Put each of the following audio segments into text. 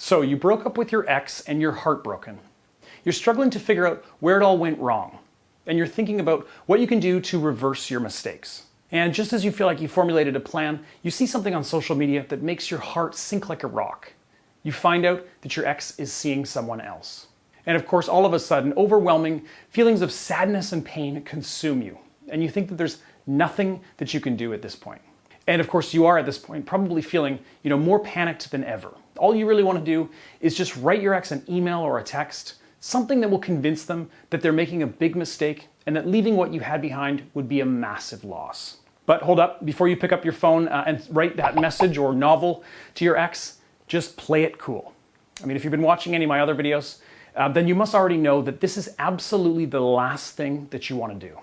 So you broke up with your ex and you're heartbroken. You're struggling to figure out where it all went wrong. And you're thinking about what you can do to reverse your mistakes. And just as you feel like you formulated a plan, you see something on social media that makes your heart sink like a rock. You find out that your ex is seeing someone else. And of course, all of a sudden, overwhelming feelings of sadness and pain consume you. And you think that there's nothing that you can do at this point. And of course, you are at this point probably feeling, more panicked than ever. All you really want to do is just write your ex an email or a text, something that will convince them that they're making a big mistake and that leaving what you had behind would be a massive loss. But hold up, before you pick up your phone and write that message or novel to your ex, just play it cool. I mean, if you've been watching any of my other videos, then you must already know that this is absolutely the last thing that you want to do.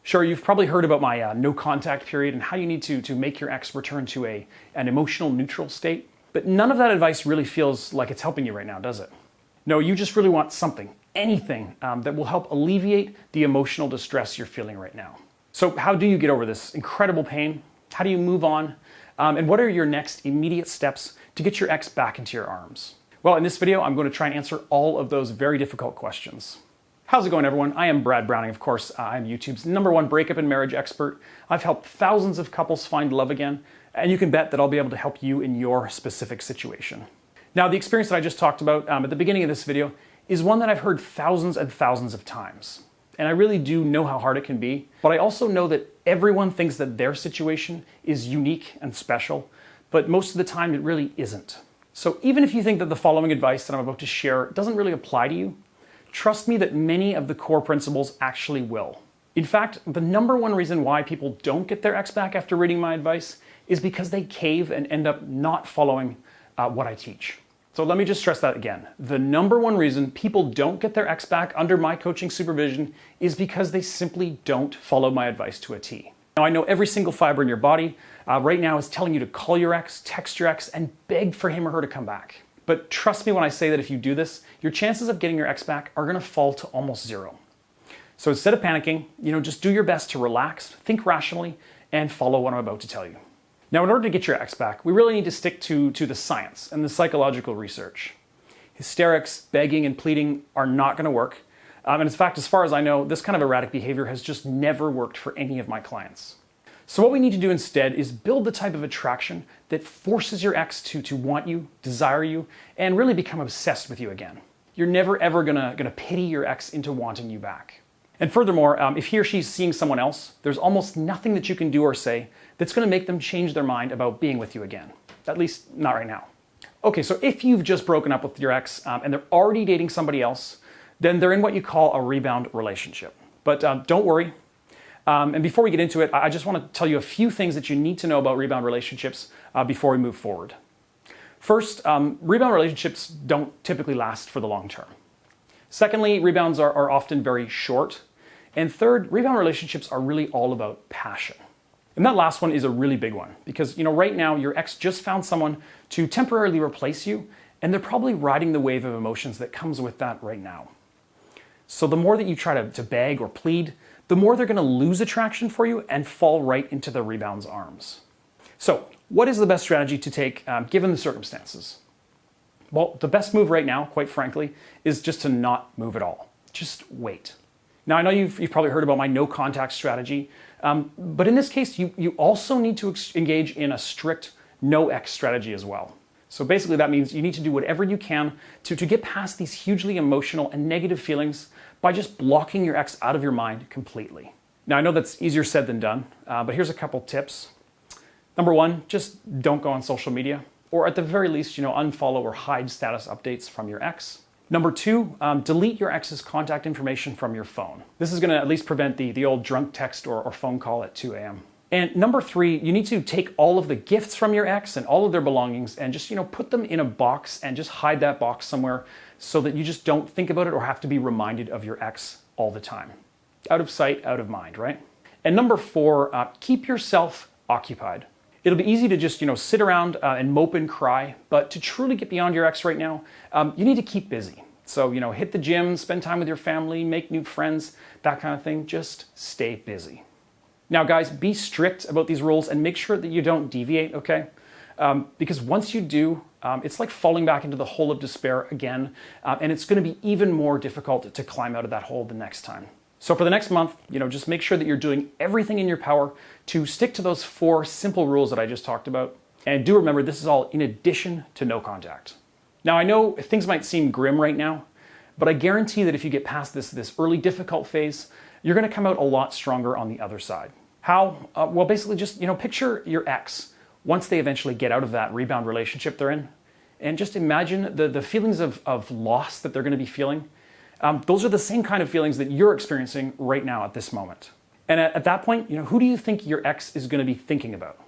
Sure, you've probably heard about my no contact period and how you need to make your ex return to an emotional neutral state, but none of that advice really feels like it's helping you right now, does it? No, you just really want something, anything that will help alleviate the emotional distress you're feeling right now. So how do you get over this incredible pain? How do you move on? And what are your next immediate steps to get your ex back into your arms? Well, in this video, I'm going to try and answer all of those very difficult questions. How's it going, everyone? I am Brad Browning, of course. I'm YouTube's #1 breakup and marriage expert. I've helped thousands of couples find love again, and you can bet that I'll be able to help you in your specific situation. Now, the experience that I just talked about at the beginning of this video is one that I've heard thousands and thousands of times. And I really do know how hard it can be, but I also know that everyone thinks that their situation is unique and special, but most of the time it really isn't. So even if you think that the following advice that I'm about to share doesn't really apply to you, trust me that many of the core principles actually will. In fact, the #1 reason why people don't get their ex back after reading my advice is because they cave and end up not following what I teach. So let me just stress that again. The #1 reason people don't get their ex back under my coaching supervision is because they simply don't follow my advice to a T. Now, I know every single fiber in your body right now is telling you to call your ex, text your ex, and beg for him or her to come back. But trust me when I say that if you do this, your chances of getting your ex back are going to fall to almost zero. So instead of panicking, just do your best to relax, think rationally, and follow what I'm about to tell you. Now, in order to get your ex back, we really need to stick to the science and the psychological research. Hysterics, begging, and pleading are not going to work. And in fact, as far as I know, this kind of erratic behavior has just never worked for any of my clients. So what we need to do instead is build the type of attraction that forces your ex to want you, desire you, and really become obsessed with you again. You're never ever gonna pity your ex into wanting you back. And furthermore, if he or she's seeing someone else, there's almost nothing that you can do or say that's gonna make them change their mind about being with you again. At least not right now. Okay, so if you've just broken up with your ex and they're already dating somebody else, then they're in what you call a rebound relationship. But don't worry. And before we get into it, I just want to tell you a few things that you need to know about rebound relationships before we move forward. First, rebound relationships don't typically last for the long term. Secondly, rebounds are often very short. And third, rebound relationships are really all about passion. And that last one is a really big one because, right now your ex just found someone to temporarily replace you, and they're probably riding the wave of emotions that comes with that right now. So the more that you try to beg or plead, the more they're going to lose attraction for you and fall right into the rebound's arms. So what is the best strategy to take given the circumstances? Well, the best move right now, quite frankly, is just to not move at all. Just wait. Now, I know you've probably heard about my no contact strategy, but in this case, you also need to engage in a strict no ex strategy as well. So basically that means you need to do whatever you can to get past these hugely emotional and negative feelings by just blocking your ex out of your mind completely. Now, I know that's easier said than done, but here's a couple tips. #1, just don't go on social media, or at the very least, unfollow or hide status updates from your ex. #2, delete your ex's contact information from your phone. This is gonna at least prevent the old drunk text or phone call at 2 a.m. And #3, you need to take all of the gifts from your ex and all of their belongings and just, put them in a box and just hide that box somewhere so that you just don't think about it or have to be reminded of your ex all the time. Out of sight, out of mind, right? And #4, keep yourself occupied. It'll be easy to just, sit around and mope and cry, but to truly get beyond your ex right now, you need to keep busy. So, hit the gym, spend time with your family, make new friends, that kind of thing. Just stay busy. Now, guys, be strict about these rules and make sure that you don't deviate, okay? because once you do, it's like falling back into the hole of despair again, and it's going to be even more difficult to climb out of that hole the next time. So for the next month, just make sure that you're doing everything in your power to stick to those 4 simple rules that I just talked about. And do remember, this is all in addition to no contact. Now, I know things might seem grim right now, but I guarantee that if you get past this early difficult phase, you're going to come out a lot stronger on the other side. How? Well, basically just, picture your ex once they eventually get out of that rebound relationship they're in, and just imagine the feelings of loss that they're going to be feeling. Those are the same kind of feelings that you're experiencing right now at this moment. And at that point, who do you think your ex is going to be thinking about?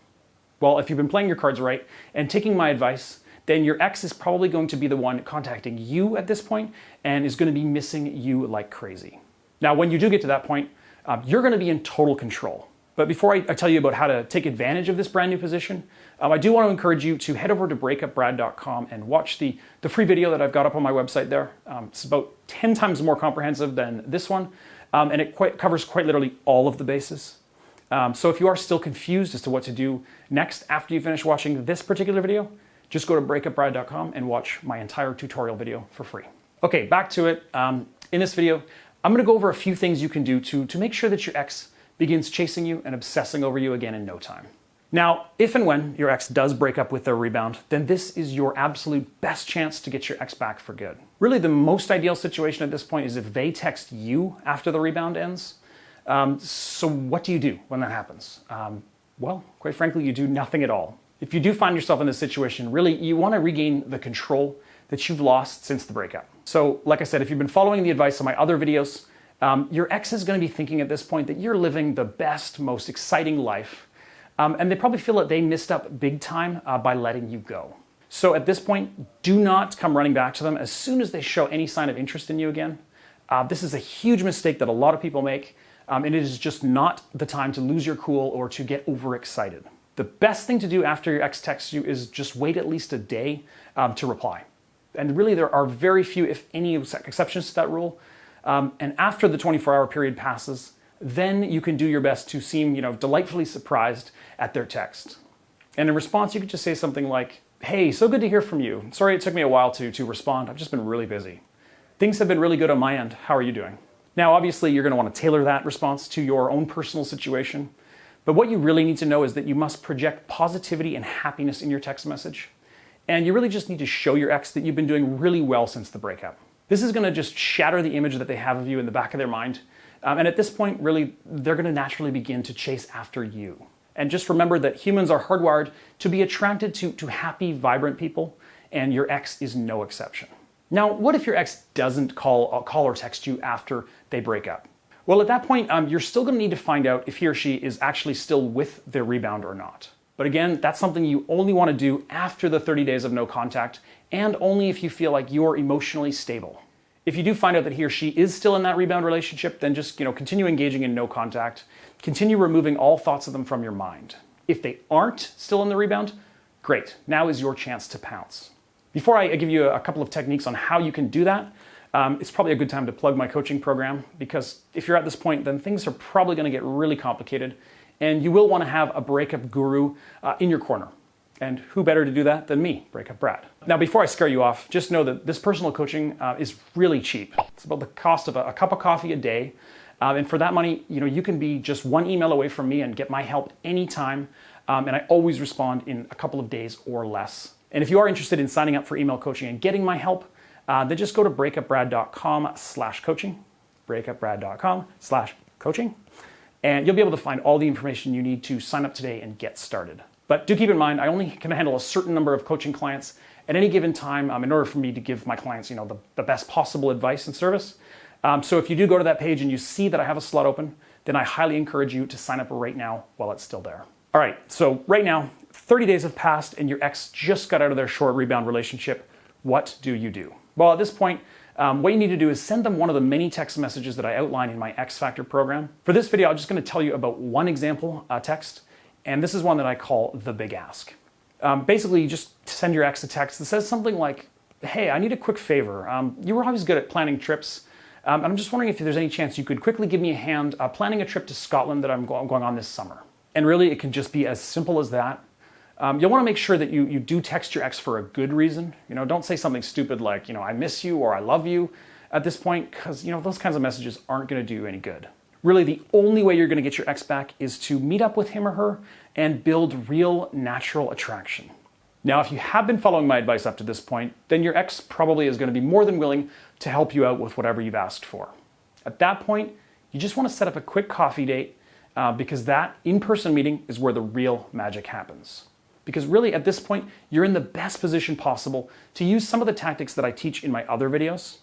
Well, if you've been playing your cards right and taking my advice, then your ex is probably going to be the one contacting you at this point and is going to be missing you like crazy. Now, when you do get to that point, you're going to be in total control. But before I tell you about how to take advantage of this brand new position, I do want to encourage you to head over to breakupbrad.com and watch the free video that I've got up on my website there. It's about 10 times more comprehensive than this one, and it covers quite literally all of the bases. So if you are still confused as to what to do next after you finish watching this particular video, just go to breakupbrad.com and watch my entire tutorial video for free. Okay, back to it. In this video, I'm going to go over a few things you can do to make sure that your ex begins chasing you and obsessing over you again in no time. Now, if and when your ex does break up with their rebound, then this is your absolute best chance to get your ex back for good. Really, the most ideal situation at this point is if they text you after the rebound ends. So what do you do when that happens? Well, quite frankly, you do nothing at all. If you do find yourself in this situation, really, you want to regain the control that you've lost since the breakup. So, like I said, if you've been following the advice on my other videos, your ex is going to be thinking at this point that you're living the best, most exciting life, and they probably feel that they missed up big time by letting you go. So at this point, do not come running back to them as soon as they show any sign of interest in you again. This is a huge mistake that a lot of people make, and it is just not the time to lose your cool or to get overexcited. The best thing to do after your ex texts you is just wait at least a day to reply. And really, there are very few, if any, exceptions to that rule. And after the 24-hour period passes, then you can do your best to seem, delightfully surprised at their text. And in response, you could just say something like, "Hey, so good to hear from you. Sorry it took me a while to respond. I've just been really busy. Things have been really good on my end. How are you doing?" Now, obviously, you're going to want to tailor that response to your own personal situation. But what you really need to know is that you must project positivity and happiness in your text message. And you really just need to show your ex that you've been doing really well since the breakup. This is going to just shatter the image that they have of you in the back of their mind. And at this point, really, they're going to naturally begin to chase after you. And just remember that humans are hardwired to be attracted to happy, vibrant people, and your ex is no exception. Now, what if your ex doesn't call or text you after they break up? Well, at that point, you're still going to need to find out if he or she is actually still with their rebound or not. But again, that's something you only want to do after the 30 days of no contact, and only if you feel like you're emotionally stable. If you do find out that he or she is still in that rebound relationship, then just continue engaging in no contact. Continue removing all thoughts of them from your mind. If they aren't still in the rebound, great. Now is your chance to pounce. Before I give you a couple of techniques on how you can do that, it's probably a good time to plug my coaching program, because if you're at this point, then things are probably going to get really complicated, and you will want to have a breakup guru in your corner. And who better to do that than me, Breakup Brad. Now, before I scare you off, just know that this personal coaching is really cheap. It's about the cost of a cup of coffee a day. And for that money, you can be just one email away from me and get my help anytime. And I always respond in a couple of days or less. And if you are interested in signing up for email coaching and getting my help, then just go to breakupbrad.com/coaching, breakupbrad.com/coaching, and you'll be able to find all the information you need to sign up today and get started. But do keep in mind, I only can handle a certain number of coaching clients at any given time in order for me to give my clients, the best possible advice and service. So if you do go to that page and you see that I have a slot open, then I highly encourage you to sign up right now while it's still there. All right, so right now, 30 days have passed and your ex just got out of their short rebound relationship. What do you do? Well, at this point, what you need to do is send them one of the many text messages that I outline in my X Factor program. For this video, I'm just going to tell you about one example text, and this is one that I call the big ask. Basically, you just send your ex a text that says something like, "Hey, I need a quick favor. You were always good at planning trips, and I'm just wondering if there's any chance you could quickly give me a hand planning a trip to Scotland that I'm going on this summer." And really, it can just be as simple as that. You'll want to make sure that you do text your ex for a good reason. Don't say something stupid like, I miss you or I love you at this point, because those kinds of messages aren't going to do you any good. Really, the only way you're going to get your ex back is to meet up with him or her and build real natural attraction. Now, if you have been following my advice up to this point, then your ex probably is going to be more than willing to help you out with whatever you've asked for. At that point, you just want to set up a quick coffee date because that in-person meeting is where the real magic happens. Because really, at this point, you're in the best position possible to use some of the tactics that I teach in my other videos.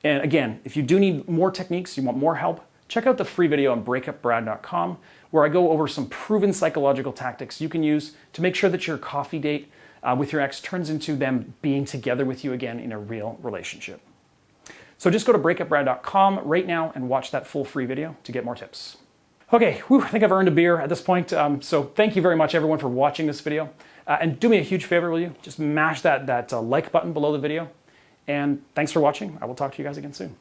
And again, if you do need more techniques, you want more help, check out the free video on breakupbrad.com where I go over some proven psychological tactics you can use to make sure that your coffee date with your ex turns into them being together with you again in a real relationship. So just go to breakupbrad.com right now and watch that full free video to get more tips. Okay, I think I've earned a beer at this point. So thank you very much everyone for watching this video. And do me a huge favor, will you? Just mash that like button below the video. And thanks for watching. I will talk to you guys again soon.